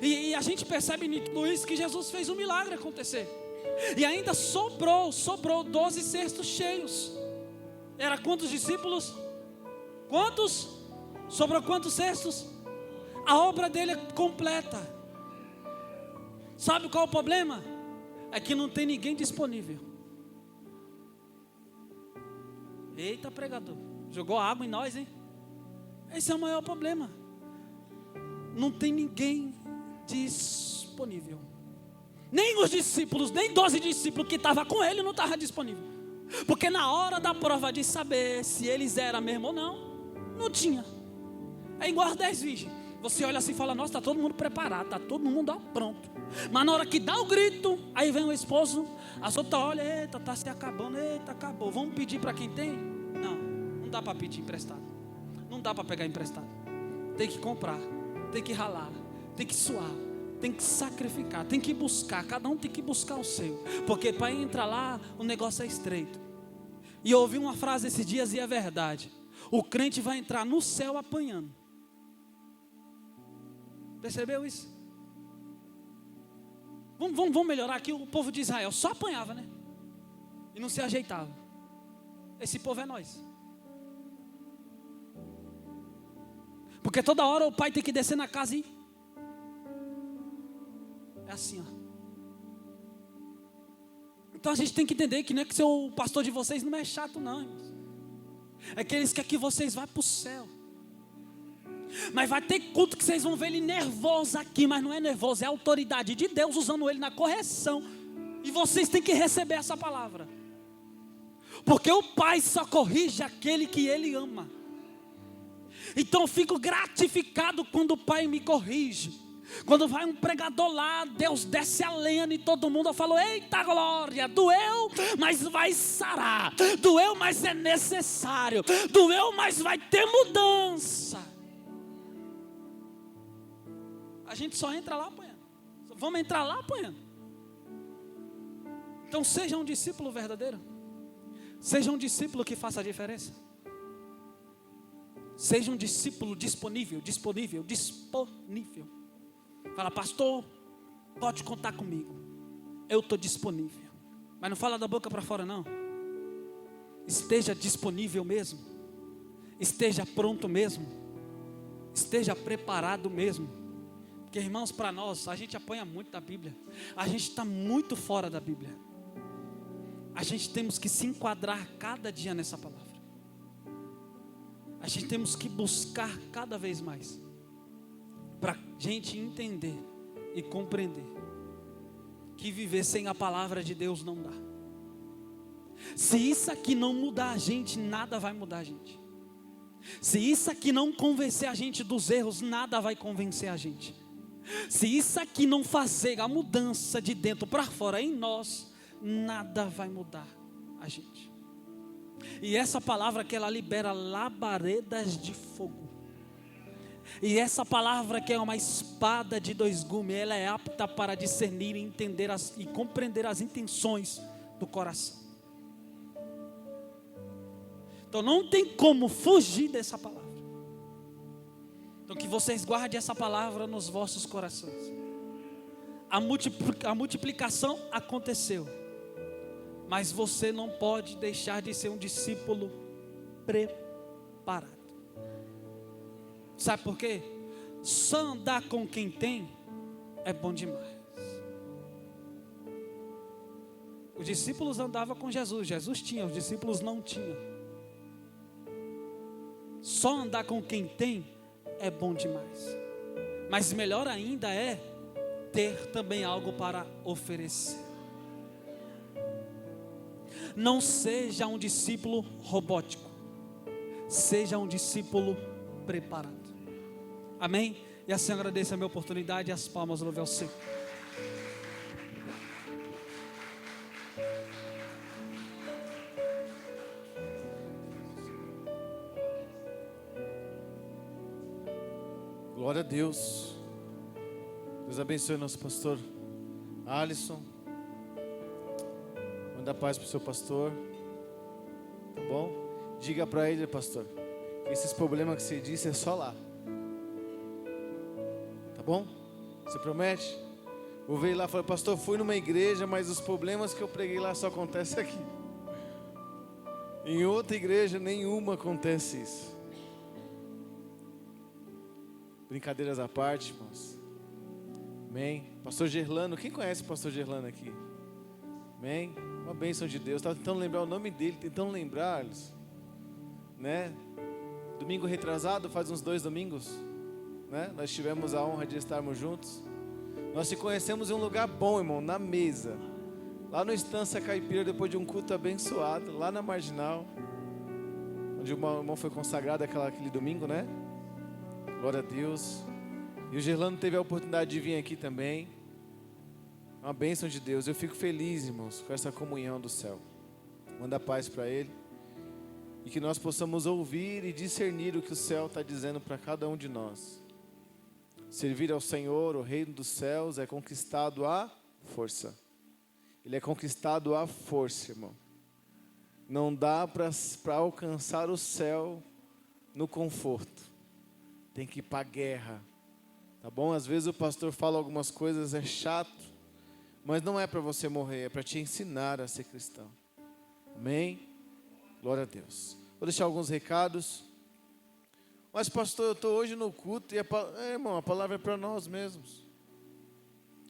E a gente percebe em tudo isso que Jesus fez um milagre acontecer. E ainda sobrou 12 cestos cheios. Era quantos discípulos? Quantos? Sobrou quantos cestos? A obra dele é completa. Sabe qual é o problema? É que não tem ninguém disponível. Eita, pregador, jogou água em nós, hein? Esse é o maior problema. Não tem ninguém disponível. Nem os discípulos, nem 12 discípulos que estavam com ele não estavam disponíveis. Porque na hora da prova de saber se eles eram mesmo ou não tinha. É igual as 10 virgens. Você olha assim e fala, nossa, está todo mundo preparado, está todo mundo pronto. Mas na hora que dá o grito, aí vem o esposo, as outras olham, eita, está se acabando, eita, acabou. Vamos pedir para quem tem? Não dá para pedir emprestado. Não dá para pegar emprestado. Tem que comprar, tem que ralar, tem que suar, tem que sacrificar, tem que buscar. Cada um tem que buscar o seu. Porque para entrar lá, o negócio é estreito. E eu ouvi uma frase esses dias e é verdade. o crente vai entrar no céu apanhando. Percebeu isso? Vamos melhorar aqui. O povo de Israel só apanhava, né? E não se ajeitava. Esse povo é nós. Porque toda hora o pai tem que descer na casa e... é assim, ó. Então a gente tem que entender que não é que o pastor de vocês não é chato, não, irmãos. É que eles querem que vocês vá para o céu. Mas vai ter culto que vocês vão ver ele nervoso aqui, mas não é nervoso, é a autoridade de Deus usando ele na correção. E vocês têm que receber essa palavra. Porque o pai só corrige aquele que ele ama. Então eu fico gratificado quando o pai me corrige. Quando vai um pregador lá, Deus desce a lenha e todo mundo falou: eita glória, doeu, mas vai sarar. Doeu, mas é necessário. Doeu, mas vai ter mudança. A gente só entra lá apanhando. Vamos entrar lá apanhando. Então seja um discípulo verdadeiro. Seja um discípulo que faça a diferença. Seja um discípulo disponível. Fala: pastor, pode contar comigo. Eu estou disponível. Mas não fala da boca para fora, não. Esteja disponível mesmo. Esteja pronto mesmo. Esteja preparado mesmo. Porque, irmãos, para nós, a gente apanha muito da Bíblia. A gente está muito fora da Bíblia. A gente temos que se enquadrar cada dia nessa palavra. A gente temos que buscar cada vez mais. Para a gente entender e compreender que viver sem a palavra de Deus não dá. Se isso aqui não mudar a gente, nada vai mudar a gente. Se isso aqui não convencer a gente dos erros, nada vai convencer a gente. Se isso aqui não fazer a mudança de dentro para fora em nós, nada vai mudar a gente. E essa palavra que ela libera labaredas de fogo. E essa palavra que é uma espada de dois gumes, ela é apta para discernir, entender e compreender as intenções do coração. Então não tem como fugir dessa palavra. Então que vocês guardem essa palavra nos vossos corações. A multiplicação aconteceu, mas você não pode deixar de ser um discípulo preparado. Sabe por quê? Só andar com quem tem é bom demais. Os discípulos andavam com Jesus. Jesus tinha, os discípulos não tinham. Só andar com quem tem é bom demais. Mas melhor ainda é ter também algo para oferecer. Não seja um discípulo robótico. Seja um discípulo preparado. Amém? E assim agradeço a minha oportunidade e as palmas louve ao Senhor. Glória a Deus. Deus abençoe nosso pastor Alisson. Manda paz para o seu pastor. Tá bom? Diga para ele, pastor, que esses problemas que você disse é só lá. Tá bom? Você promete? Vou ver lá e falar: pastor, fui numa igreja, mas os problemas que eu preguei lá só acontecem aqui. Em outra igreja nenhuma acontece isso. Brincadeiras à parte, irmãos. Amém. Pastor Gerlano, quem conhece o pastor Gerlano aqui? Amém. Uma bênção de Deus. Estava tentando lembrar o nome dele, tentando lembrar-los, né? Domingo retrasado, faz uns 2 domingos, né? Nós tivemos a honra de estarmos juntos. Nós te conhecemos em um lugar bom, irmão, na mesa, lá no Estância Caipira, depois de um culto abençoado, lá na Marginal, onde o irmão foi consagrado aquele domingo, né? Glória a Deus. E o Gerlano teve a oportunidade de vir aqui também. Uma bênção de Deus. Eu fico feliz, irmãos, com essa comunhão do céu. Manda paz para ele. E que nós possamos ouvir e discernir o que o céu está dizendo para cada um de nós. Servir ao Senhor, o reino dos céus, é conquistado à força. Ele é conquistado à força, irmão. Não dá para alcançar o céu no conforto. Tem que ir para a guerra. Tá bom? Às vezes o pastor fala algumas coisas, é chato, mas não é para você morrer, é para te ensinar a ser cristão. Amém? Glória a Deus. Vou deixar alguns recados. Mas pastor, eu estou hoje no culto e irmão, a palavra é para nós mesmos.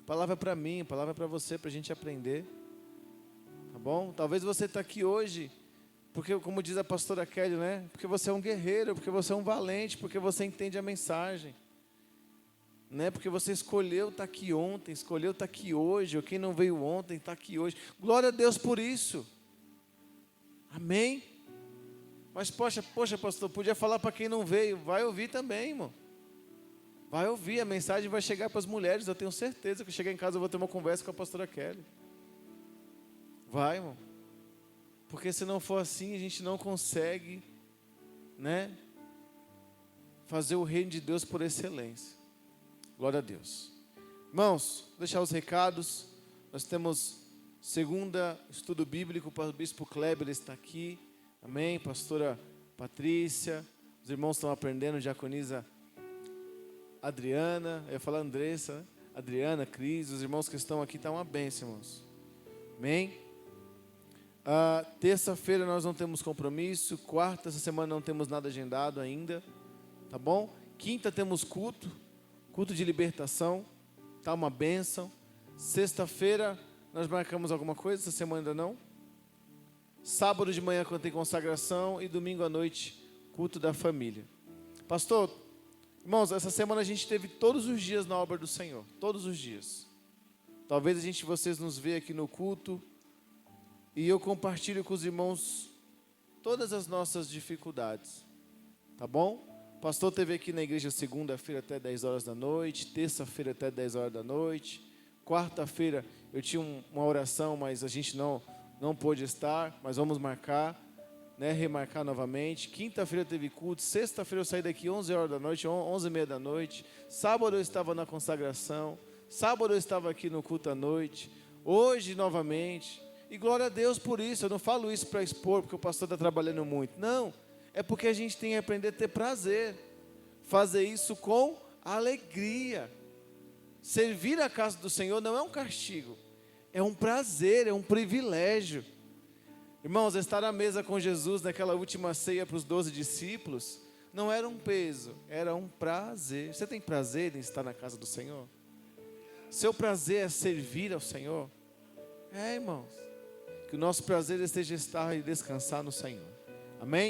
A palavra é para mim, a palavra é para você, para a gente aprender. Tá bom? Talvez você está aqui hoje, porque como diz a pastora Kelly, né? Porque você é um guerreiro, porque você é um valente, porque você entende a mensagem. Né? Porque você escolheu estar aqui ontem, escolheu estar aqui hoje, ou quem não veio ontem está aqui hoje. Glória a Deus por isso. Amém? Mas poxa, pastor, podia falar para quem não veio. Vai ouvir também, irmão. Vai ouvir, a mensagem vai chegar para as mulheres. Eu tenho certeza que chegar em casa eu vou ter uma conversa com a pastora Kelly. Vai, irmão. Porque se não for assim, a gente não consegue, né, fazer o reino de Deus por excelência. Glória a Deus. Irmãos, vou deixar os recados. Nós temos segunda estudo bíblico para o bispo Kleber, ele está aqui. Amém? Pastora Patrícia. Os irmãos estão aprendendo, diaconisa Adriana. Eu ia falar Andressa, né? Adriana, Cris. Os irmãos que estão aqui, está uma bênção, irmãos. Amém? Terça-feira nós não temos compromisso. Quarta, essa semana não temos nada agendado ainda. Tá bom? Quinta temos culto de libertação. Tá uma bênção. Sexta-feira nós marcamos alguma coisa, essa semana ainda não. Sábado de manhã quando tem consagração e domingo à noite culto da família. Pastor, irmãos, essa semana a gente teve todos os dias na obra do Senhor, todos os dias. Talvez vocês nos vejam aqui no culto e eu compartilho com os irmãos todas as nossas dificuldades. Tá bom? O pastor esteve aqui na igreja segunda-feira até 10 horas da noite, terça-feira até 10 horas da noite, quarta-feira eu tinha uma oração, mas a gente não pôde estar, mas vamos marcar, né, remarcar novamente. Quinta-feira teve culto, sexta-feira eu saí daqui 11 horas da noite, 11h30 da noite, sábado eu estava na consagração, sábado eu estava aqui no culto à noite, hoje novamente, e glória a Deus por isso. Eu não falo isso para expor, porque o pastor está trabalhando muito, não, é porque a gente tem que aprender a ter prazer, fazer isso com alegria. Servir a casa do Senhor não é um castigo, é um prazer, é um privilégio. Irmãos, estar à mesa com Jesus naquela última ceia para os 12 discípulos, não era um peso, era um prazer. Você tem prazer em estar na casa do Senhor? Seu prazer é servir ao Senhor? Irmãos, que o nosso prazer esteja estar e descansar no Senhor. Amém?